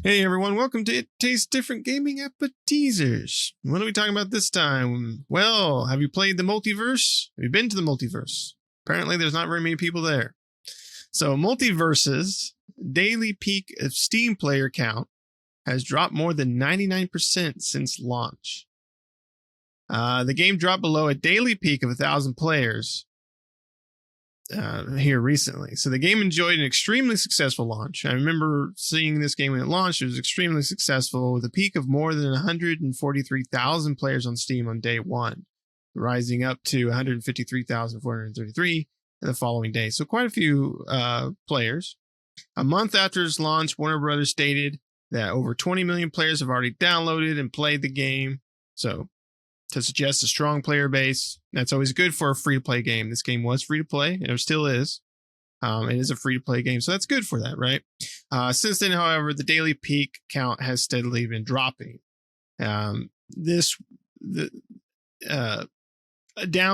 Hey everyone, welcome to It Tastes Different Gaming Appetizers. What are we talking about this time? Well, have you played the multiverse? Have you been to the multiverse? Apparently there's not very many people there. So Multiversus daily peak of Steam player count has dropped more than 99% since launch. The game dropped below a daily peak of 1,000 players here recently. So the game enjoyed an extremely successful launch. I remember seeing this game when it launched. It was extremely successful with a peak of more than 143,000 players on Steam on day one, rising up to 153,433 in the following day. So quite a few players. A month after its launch, Warner Brothers stated that over 20 million players have already downloaded and played the game. So to suggest a strong player base, that's always good for a free-to-play game. This game was free-to-play, and it still is. It is a free-to-play game, so that's good for that, right? Since then, however, the daily peak count has steadily been dropping. Down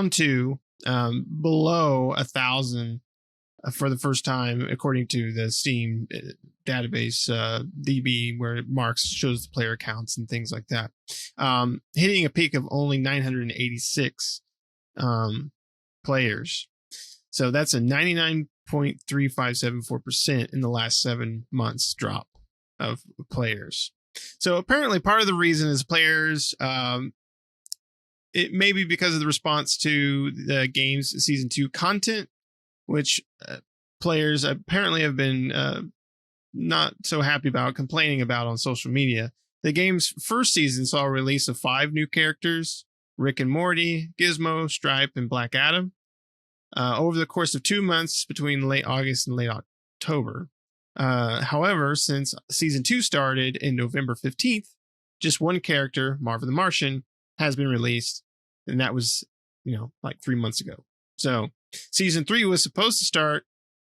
to below 1,000 for the first time, according to the Steam database, DB, where it shows the player counts and things like that. Hitting a peak of only 986 players. So that's a 99.3574% in the last 7 months drop of players. So apparently part of the reason is players, it may be because of the response to the game's season 2 content, which players apparently have been not so happy about, complaining about on social media. The game's first season saw a release of 5 new characters: Rick and Morty, Gizmo, Stripe, and Black Adam, over the course of 2 months between late August and late October. However, since season 2 started in November 15th, just one character, Marvin the Martian, has been released, and that was, like 3 months ago. So season 3 was supposed to start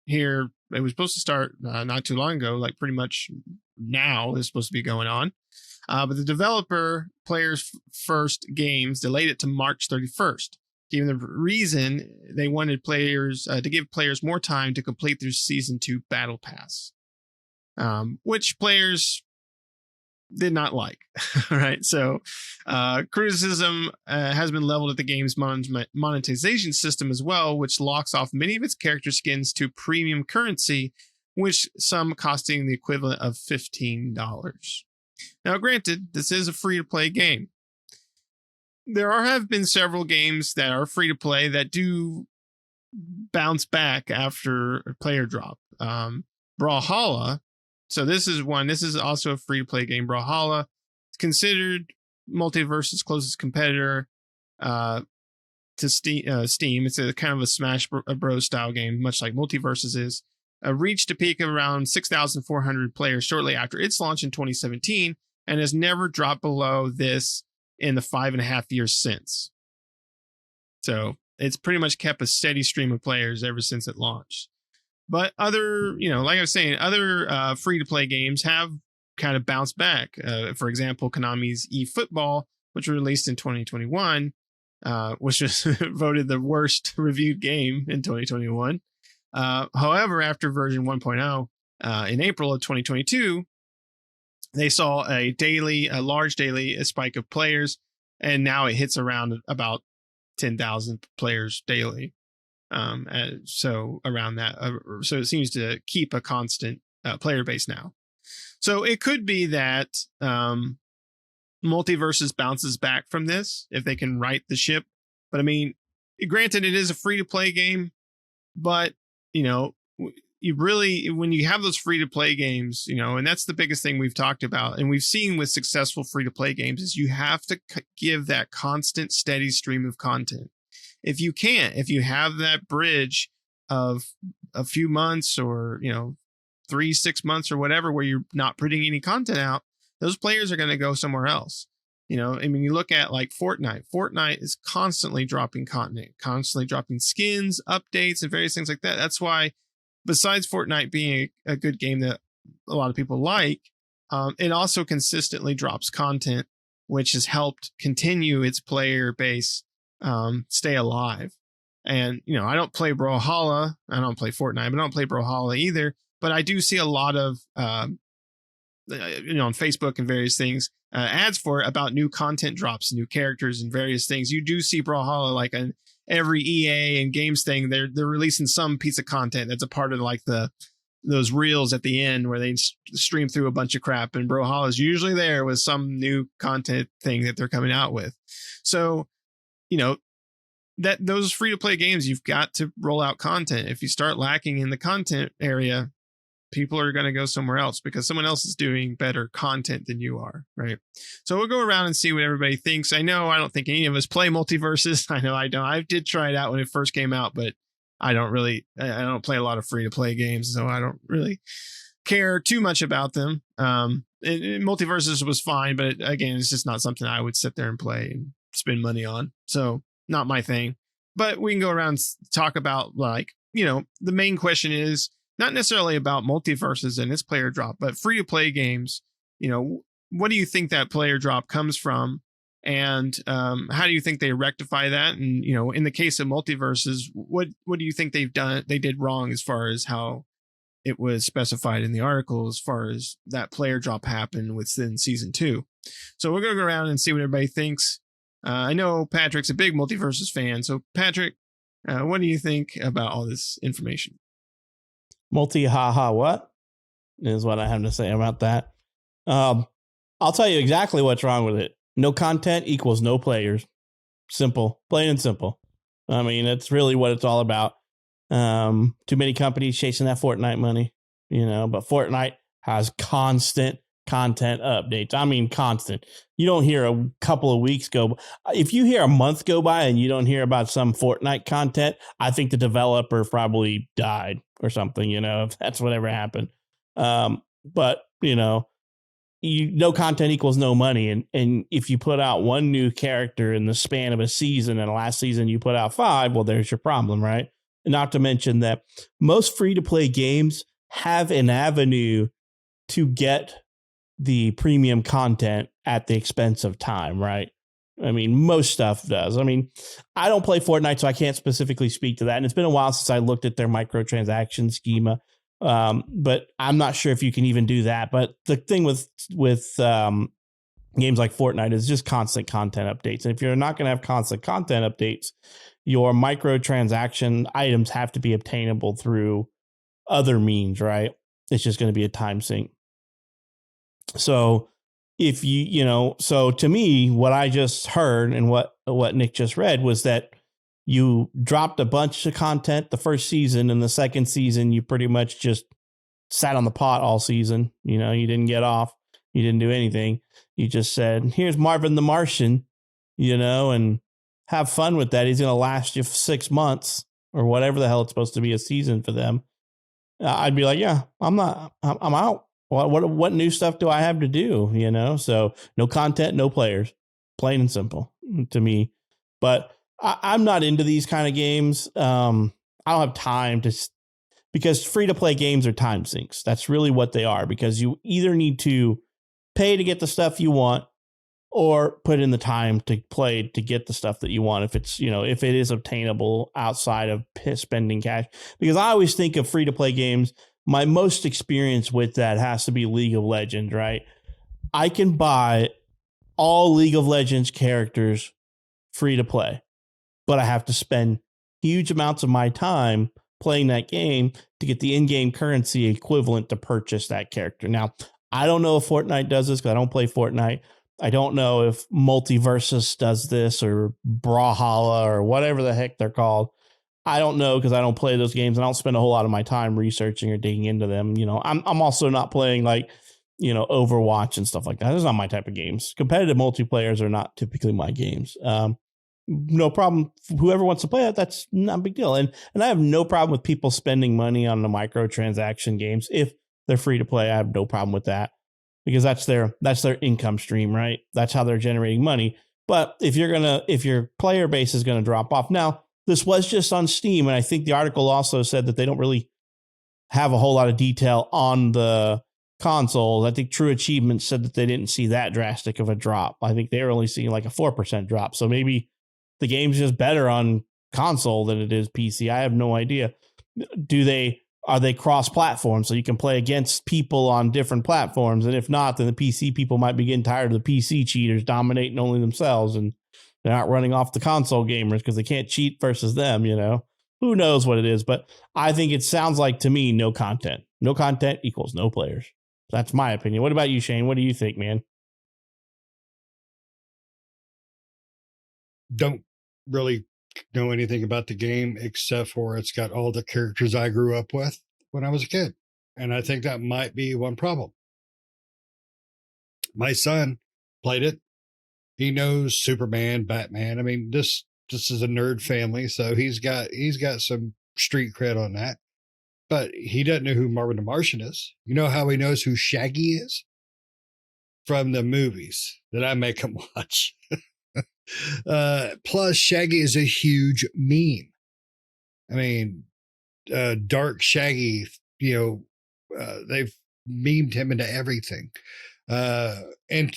here. It was supposed to start not too long ago, like pretty much now is supposed to be going on. But the developer, Players First Games, delayed it to March 31st, given the reason they wanted players to give players more time to complete their season 2 battle pass, which players did not like. Right. So criticism has been leveled at the game's monetization system as well, which locks off many of its character skins to premium currency, which some costing the equivalent of $15. Now, granted, this is a free-to-play game. There have been several games that are free-to-play that do bounce back after a player drop. Brawlhalla. So this is also a free-to-play game. Brawlhalla is considered Multiversus' closest competitor to Steam. It's a kind of a Smash Bros. Style game, much like Multiversus is. Reached a peak of around 6,400 players shortly after its launch in 2017, and has never dropped below this in the 5.5 years since. So it's pretty much kept a steady stream of players ever since it launched. But other, like I was saying, other free-to-play games have kind of bounced back. For example, Konami's eFootball, which was released in 2021, which was voted the worst reviewed game in 2021. However, after version 1.0 in April of 2022, they saw a large daily spike of players, and now it hits around about 10,000 players daily. So around that, so it seems to keep a constant player base now. So it could be that Multiversus bounces back from this if they can right the ship. But I mean, granted, it is a free-to-play game, but you really, when you have those free-to-play games, and that's the biggest thing we've talked about, and we've seen with successful free-to-play games, is you have to give that constant, steady stream of content. If you have that bridge of a few months or, 3-6 months or whatever, where you're not putting any content out, those players are going to go somewhere else. You look at like Fortnite. Fortnite is constantly dropping content, constantly dropping skins, updates, and various things like that. That's why, besides Fortnite being a good game that a lot of people like, it also consistently drops content, which has helped continue its player base stay alive. And, I don't play Brawlhalla. I don't play Fortnite, but I don't play Brawlhalla either. But I do see a lot of on Facebook and various things, ads for it about new content drops, new characters, and various things. You do see Brawlhalla like an every EA and games thing. They're releasing some piece of content that's a part of like those reels at the end where they stream through a bunch of crap, and Brawlhalla is usually there with some new content thing that they're coming out with. So, that those free to play games, you've got to roll out content. If you start lacking in the content area, people are going to go somewhere else because someone else is doing better content than you are, right? So we'll go around and see what everybody thinks. I know I don't think any of us play Multiversus. I know I don't. I did try it out when it first came out, but I don't play a lot of free to play games, so I don't really care too much about them. Multiversus was fine, but again, it's just not something I would sit there and play and spend money on. So not my thing. But we can go around and talk about, like, the main question is not necessarily about Multiversus and its player drop, but free to play games. What do you think that player drop comes from? And how do you think they rectify that? And, in the case of Multiversus, what do you think they did wrong as far as how it was specified in the article, as far as that player drop happened within season 2? So we're going to go around and see what everybody thinks. I know Patrick's a big Multiversus fan. So Patrick, what do you think about all this information? What is what I have to say about that. I'll tell you exactly what's wrong with it. No content equals no players. Simple, plain and simple. I mean, that's really what it's all about. Too many companies chasing that Fortnite money, but Fortnite has constant content updates. I mean, constant. You don't hear a couple of weeks go. If you hear a month go by and you don't hear about some Fortnite content, I think the developer probably died or something, if that's whatever happened. But, no content equals no money. And if you put out one new character in the span of a season and last season you put out 5, well, there's your problem, right? And not to mention that most free-to-play games have an avenue to get the premium content at the expense of time, right? I mean, most stuff does. I mean, I don't play Fortnite, so I can't specifically speak to that. And it's been a while since I looked at their microtransaction schema. But I'm not sure if you can even do that. But the thing with games like Fortnite is just constant content updates. And if you're not going to have constant content updates, your microtransaction items have to be obtainable through other means, right? It's just going to be a time sink. So if so to me, what I just heard and what Nick just read was that you dropped a bunch of content the first season, and the second season, you pretty much just sat on the pot all season. You didn't get off. You didn't do anything. You just said, here's Marvin the Martian, and have fun with that. He's going to last you 6 months or whatever the hell it's supposed to be a season for them. I'd be like, yeah, I'm out. What new stuff do I have to do? So no content, no players, plain and simple to me. But I'm not into these kind of games. I don't have time because free to play games are time sinks. That's really what they are, because you either need to pay to get the stuff you want or put in the time to play to get the stuff that you want. If it's, if it is obtainable outside of spending cash, because I always think of free to play games. My most experience with that has to be League of Legends, right? I can buy all League of Legends characters free to play, but I have to spend huge amounts of my time playing that game to get the in-game currency equivalent to purchase that character. Now, I don't know if Fortnite does this because I don't play Fortnite. I don't know if Multiversus does this or Brawlhalla or whatever the heck they're called. I don't know because I don't play those games and I don't spend a whole lot of my time researching or digging into them. I'm also not playing like, Overwatch and stuff like that. Those are not my type of games. Competitive multiplayers are not typically my games. No problem. Whoever wants to play it, that's not a big deal. And I have no problem with people spending money on the microtransaction games. If they're free to play, I have no problem with that because that's their income stream, right? That's how they're generating money. But if your player base is going to drop off now, this was just on Steam, and I think the article also said that they don't really have a whole lot of detail on the consoles. I think True Achievements said that they didn't see that drastic of a drop. I think they were only seeing like a 4% drop. So maybe the game's just better on console than it is PC. I have no idea. Do they are they cross-platform so you can play against people on different platforms? And if not, then the PC people might be getting tired of the PC cheaters dominating only themselves, and they're not running off the console gamers because they can't cheat versus them, you know? Who knows what it is? But I think it sounds like to me, no content. No content equals no players. That's my opinion. What about you, Shane? What do you think, man? Don't really know anything about the game except for it's got all the characters I grew up with when I was a kid. And I think that might be one problem. My son played it. He knows Superman, Batman. I mean, this is a nerd family, so he's got some street cred on that. But he doesn't know who Marvin the Martian is. You know how he knows who Shaggy is? From the movies that I make him watch. Plus, Shaggy is a huge meme. I mean, Dark Shaggy, you know, they've memed him into everything. And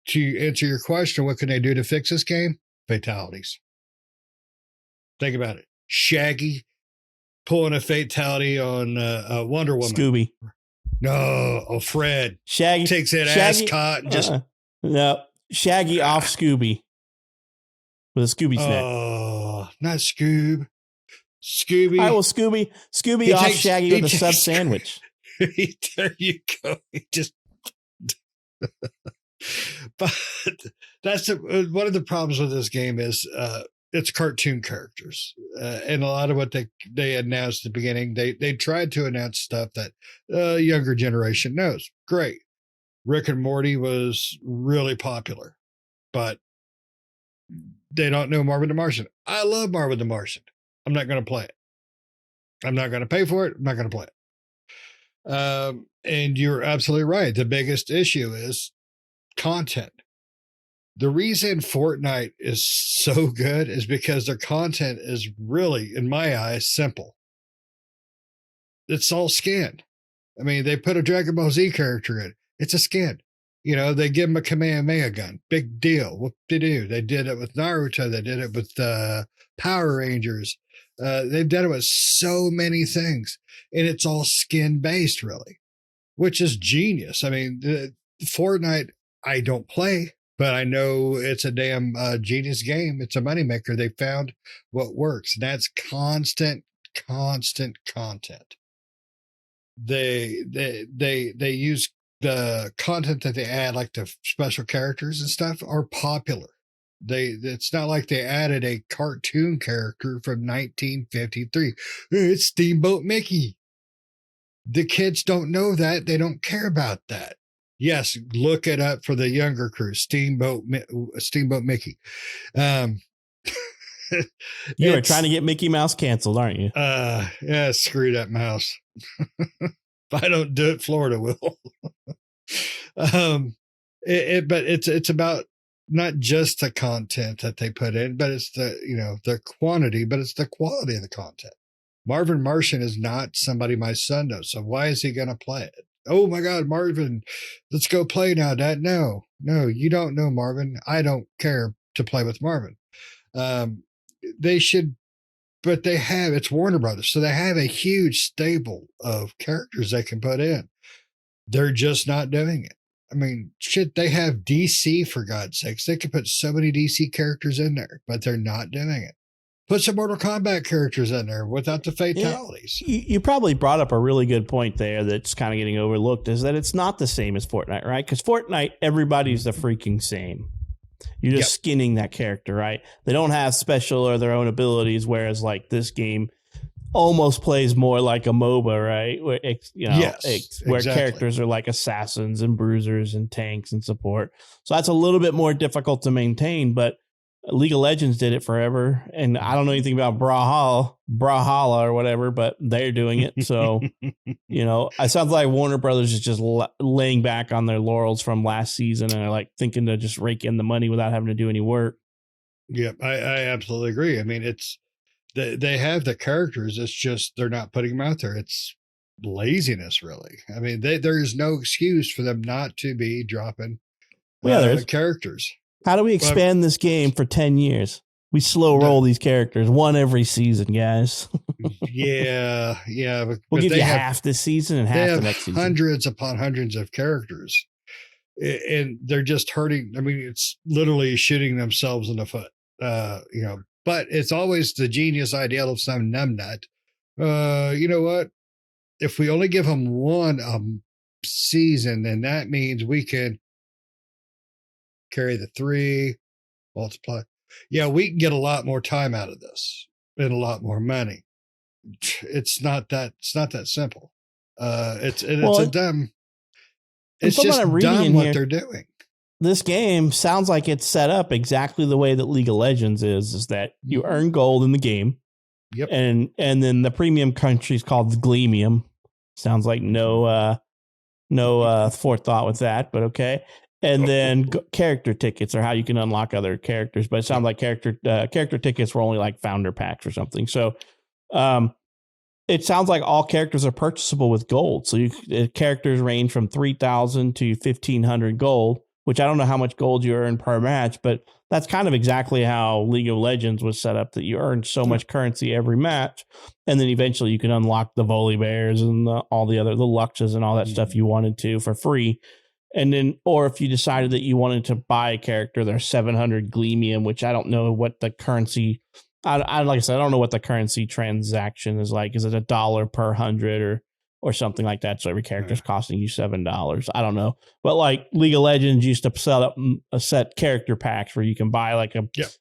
to answer your question, what can they do to fix this game? Fatalities. Think about it. Shaggy pulling a fatality on Wonder Woman. Scooby. No, Fred. Shaggy takes that ascot and just... No, Shaggy off Scooby. With a Scooby snack. Oh, not Scoob. Scooby. All right, well, Scooby off Shaggy with a sub sandwich. There you go. He just... But that's one of the problems with this game is it's cartoon characters, and a lot of what they announced at the beginning, they tried to announce stuff that younger generation knows. Great. Rick and Morty was really popular, but they don't know Marvin the Martian. I love Marvin the Martian. I'm not going to play it. I'm not going to pay for it. I'm not going to play it. And you're absolutely right. The biggest issue is content. The reason Fortnite is so good is because their content is really, in my eyes, simple. It's all skinned. I mean, they put a Dragon Ball Z character in. It's a skin. You know, they give him a Kamehameha gun. Big deal. What they do? They did it with Naruto. They did it with Power Rangers. They've done it with so many things. And it's all skin based, really, which is genius. I mean, Fortnite, I don't play, but I know it's a damn genius game. It's a moneymaker. They found what works. That's constant content. They use the content that they add, like the special characters and stuff, are popular. It's not like they added a cartoon character from 1953. It's Steamboat Mickey. The kids don't know that. They don't care about that. Yes, look it up for the younger crew. Steamboat Mickey. You are trying to get Mickey Mouse canceled, aren't you? Yeah, screw that mouse. If I don't do it, Florida will. But it's about not just the content that they put in, but it's the quantity, but it's the quality of the content. Marvin Martian is not somebody my son knows, so why is he going to play it? Oh my God, Marvin, let's go play now, Dad. No, you don't know Marvin. I don't care to play with Marvin. They should, but they have, it's Warner Brothers, so they have a huge stable of characters they can put in. They're just not doing it. I mean, shit, they have DC, for God's sakes. They could put so many DC characters in there, but they're not doing it. Put some Mortal Kombat characters in there without the fatalities. Yeah, you probably brought up a really good point there that's kind of getting overlooked, is that it's not the same as Fortnite, right? Because Fortnite, everybody's the freaking same. You're just skinning that character, right? They don't have special or their own abilities, whereas like this game almost plays more like a MOBA, right? Where where characters are like assassins and bruisers and tanks and support. So that's a little bit more difficult to maintain, but League of Legends did it forever. And I don't know anything about Brawlhalla or whatever, but they're doing it. So, it sounds like Warner Brothers is just laying back on their laurels from last season and are like thinking to just rake in the money without having to do any work. Yep, I absolutely agree. I mean, it's they have the characters. It's just they're not putting them out there. It's laziness, really. I mean, there is no excuse for them not to be dropping characters. How do we expand this game for 10 years? We slow roll these characters, one every season, guys. Yeah. We'll give you half this season and half the next season. Hundreds upon hundreds of characters, and they're just hurting. I mean, it's literally shooting themselves in the foot. But it's always the genius idea of some numbnut. You know what? If we only give them one season, then that means we can carry the 3, multiply. Yeah, we can get a lot more time out of this and a lot more money. It's not that simple. It's just dumb what they're doing. This game sounds like it's set up exactly the way that League of Legends is that you earn gold in the game. Yep. And then the premium country is called Gleamium. Sounds like no forethought with that, but okay. And then character tickets are how you can unlock other characters. But it sounds like character tickets were only like founder packs or something. So it sounds like all characters are purchasable with gold. So characters range from 3,000 to 1,500 gold, which I don't know how much gold you earn per match, but that's kind of exactly how League of Legends was set up, that you earn so much currency every match. And then eventually you can unlock the Volley Bears and all the Luxes and all that stuff you wanted to for free. And then, or if you decided that you wanted to buy a character, there's 700 Gleamium, which I don't know what the currency, like I said, I don't know what the currency transaction is like. Is it $1 per 100 or something like that? So every character is costing you $7. I don't know. But like League of Legends used to set up a set character packs where you can buy like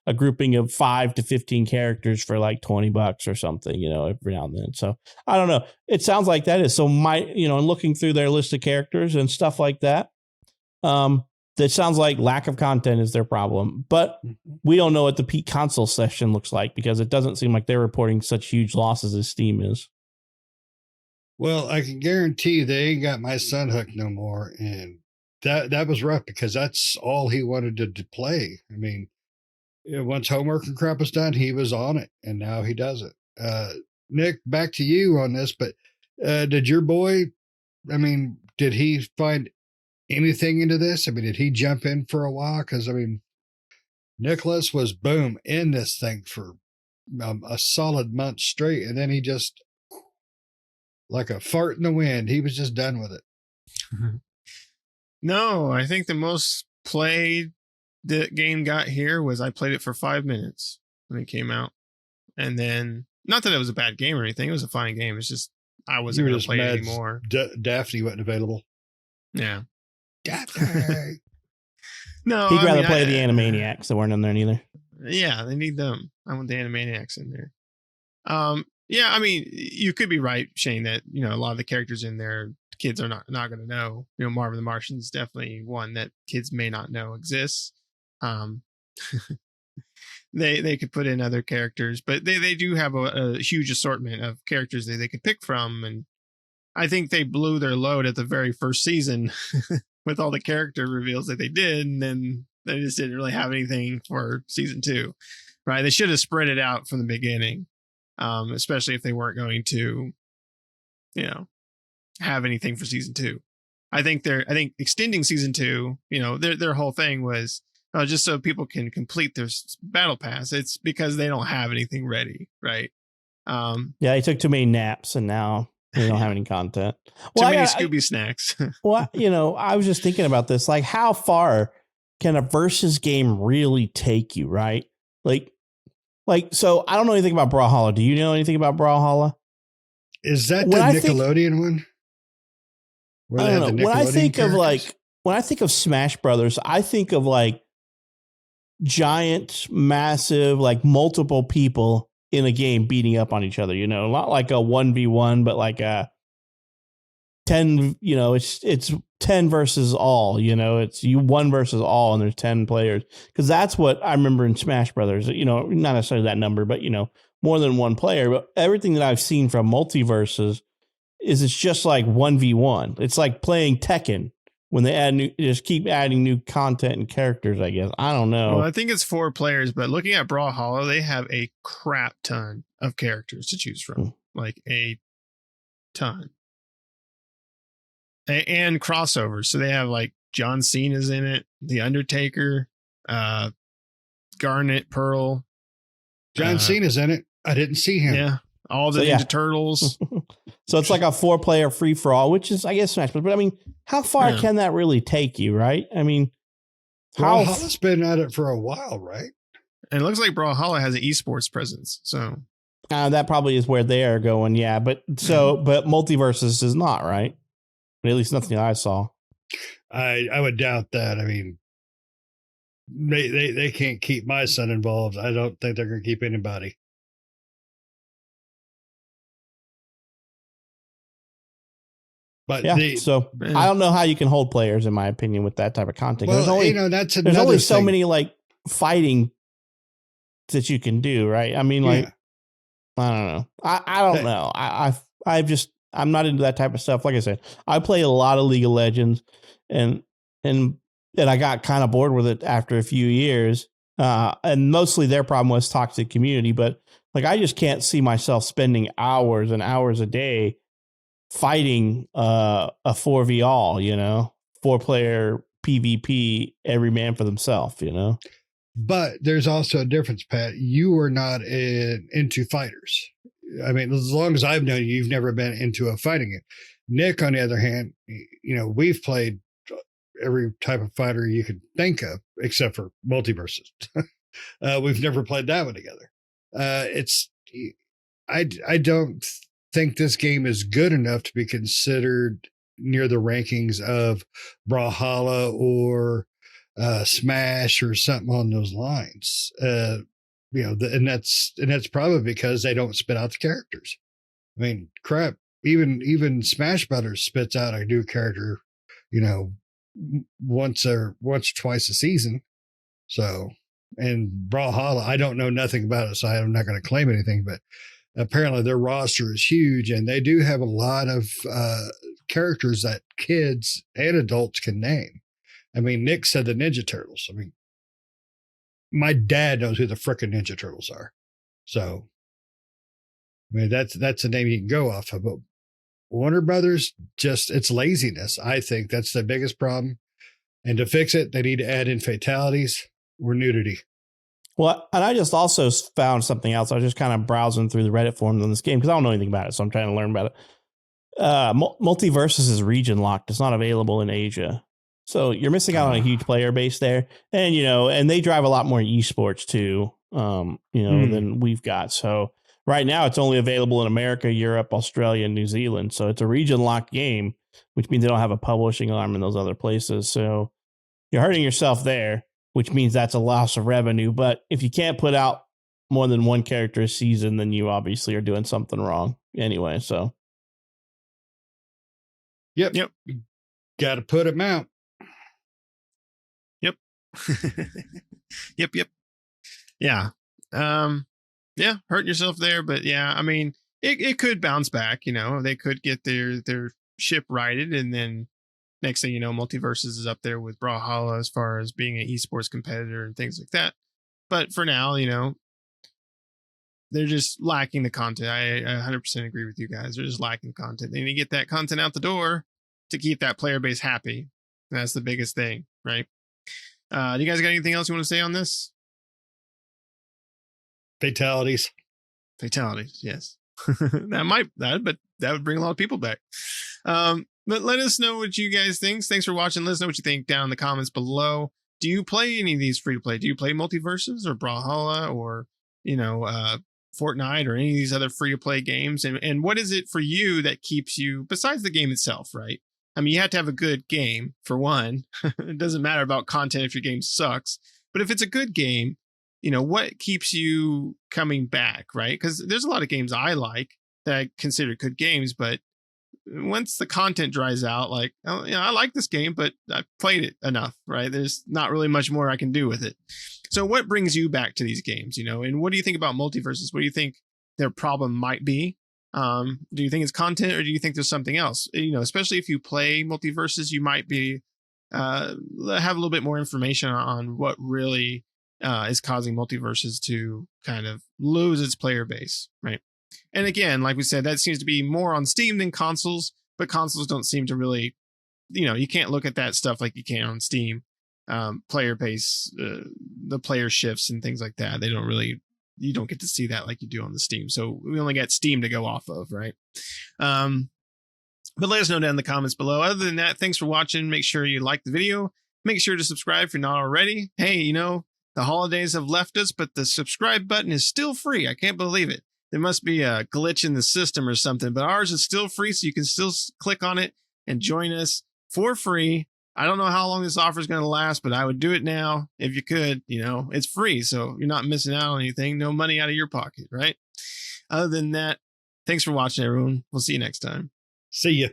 a grouping of 5 to 15 characters for like $20 or something, every now and then. So I don't know. It sounds like that is. So and looking through their list of characters and stuff like that, that sounds like lack of content is their problem, but we don't know what the peak console session looks like because it doesn't seem like they're reporting such huge losses as Steam is. Well, I can guarantee they ain't got my son hooked no more. And that was rough because that's all he wanted to play. I mean, once homework and crap was done, he was on it, and now he doesn't. Nick, back to you on this, but did your boy, did he find anything into this? I mean, did he jump in for a while? Because, Nicholas was boom in this thing for a solid month straight, and then he just, like a fart in the wind, he was just done with it. No, I think the most played the game got here was I played it for 5 minutes when it came out. And then, not that it was a bad game or anything, it was a fine game. It's just, I wasn't going to play it anymore. Daphne wasn't available. Yeah. Daphne. No, he'd rather play the Animaniacs that weren't in there neither. Yeah, they need them. I want the Animaniacs in there. Yeah, you could be right, Shane, that a lot of the characters in there, kids are not going to know. Marvin the Martian is definitely one that kids may not know exists. They could put in other characters, but they do have a huge assortment of characters that they could pick from, and I think they blew their load at the very first season with all the character reveals that they did, and then they just didn't really have anything for season 2, right? They should have spread it out from the beginning, especially if they weren't going to, have anything for season 2. I think extending season 2, their whole thing was just so people can complete their battle pass. It's because they don't have anything ready, right? Yeah, they took too many naps and now they don't have any content. Too many Scooby snacks. Well, I was just thinking about this. Like, how far can a versus game really take you, right? Like, so I don't know anything about Brawlhalla. Do you know anything about Brawlhalla? Is that the Nickelodeon one? I don't know. When I think of Smash Brothers, I think of like giant, massive, like multiple people in a game beating up on each other, not like a 1v1, but like a 10, it's 10 versus all, it's you 1 versus all and there's 10 players. Cause that's what I remember in Smash Brothers, not necessarily that number, but more than one player. But everything that I've seen from Multiversus is it's just like 1v1. It's like playing Tekken when they just keep adding new content and characters, I guess. I don't know. Well, I think it's 4 players, but looking at Brawlhalla, they have a crap ton of characters to choose from. Like a ton. And crossovers. So they have like John Cena's in it, The Undertaker, Garnet, Pearl, John Cena's in it. I didn't see him. Yeah. All the Ninja Turtles. So it's like a 4-player free for all, which is, I guess, Smash. But I mean, how far can that really take you, right? I mean, Brawlhalla's been at it for a while, right? And it looks like Brawlhalla has an esports presence. So that probably is where they are going. Yeah. But Multiversus is not, right? At least nothing I saw. I would doubt that. I mean, they can't keep my son involved. I don't think they're going to keep anybody. But I don't know how you can hold players, in my opinion, with that type of content. Well, there's only so many like fighting that you can do, right? I mean, like, I don't know. I don't know. I'm not into that type of stuff. Like I said, I play a lot of League of Legends, and I got kind of bored with it after a few years. And mostly their problem was toxic community, but like I just can't see myself spending hours and hours a day fighting a 4v all, 4-player PvP, every man for themselves, But there's also a difference, Pat. You are not into fighters. I mean, as long as I've known you, you've never been into a fighting game. Nick, on the other hand, we've played every type of fighter you could think of, except for Multiversus. We've never played that one together. I don't think this game is good enough to be considered near the rankings of Brawlhalla or Smash or something on those lines. And that's probably because they don't spit out the characters. I mean, crap, even Smash Brothers spits out a new character, once or twice a season. So, and Brawlhalla, I don't know nothing about it, so I'm not going to claim anything, but apparently their roster is huge, and they do have a lot of characters that kids and adults can name. I mean, Nick said the Ninja Turtles. I mean, my dad knows who the frickin' Ninja Turtles are. So, I mean, that's a name you can go off of. But Warner Brothers, it's laziness. I think that's the biggest problem. And to fix it, they need to add in fatalities or nudity. Well, and I just also found something else. I was just kind of browsing through the Reddit forums on this game because I don't know anything about it, so I'm trying to learn about it. Multiversus is region locked. It's not available in Asia. So you're missing out on a huge player base there. And, and they drive a lot more esports too, than we've got. So right now it's only available in America, Europe, Australia, and New Zealand. So it's a region locked game, which means they don't have a publishing arm in those other places. So you're hurting yourself there, which means that's a loss of revenue. But if you can't put out more than one character a season, then you obviously are doing something wrong anyway. So. Yep. Got to put them out. Yep. Yep. Yeah. Hurting yourself there, but yeah, I mean, it could bounce back, they could get their ship righted, and then next thing you know, Multiversus is up there with Brawlhalla as far as being an esports competitor and things like that. But for now, they're just lacking the content. I 100% agree with you guys. They're just lacking content. They need to get that content out the door to keep that player base happy. That's the biggest thing, right? Do you guys got anything else you want to say on this? Fatalities, yes. But that would bring a lot of people back. But let us know what you guys think. Thanks for watching. Let us know what you think down in the comments below. Do you play any of these free to play? Do you play Multiversus or Brawlhalla or, Fortnite or any of these other free to play games? And what is it for you that keeps you, besides the game itself, right? I mean, you have to have a good game for one. It doesn't matter about content if your game sucks, but if it's a good game, what keeps you coming back, right? Because there's a lot of games I like that I consider good games, but once the content dries out, like, I like this game, but I've played it enough, right? There's not really much more I can do with it. So what brings you back to these games, and what do you think about Multiversus? What do you think their problem might be? Do you think it's content, or do you think there's something else? Especially if you play Multiversus, you might be have a little bit more information on what really is causing Multiversus to kind of lose its player base, right? And again, like we said, that seems to be more on Steam than consoles, but consoles don't seem to really, you can't look at that stuff like you can on Steam. Player base, the player shifts and things like that, they don't really you don't get to see that like you do on the Steam. So we only got Steam to go off of, right? But let us know down in the comments below. Other than that, thanks for watching. Make sure you like the video. Make sure to subscribe if you're not already. Hey, the holidays have left us, but the subscribe button is still free. I can't believe it. There must be a glitch in the system or something, but ours is still free, so you can still click on it and join us for free. I don't know how long this offer is going to last, but I would do it now if you could. It's free, so you're not missing out on anything. No money out of your pocket, right? Other than that, thanks for watching, everyone. We'll see you next time. See ya.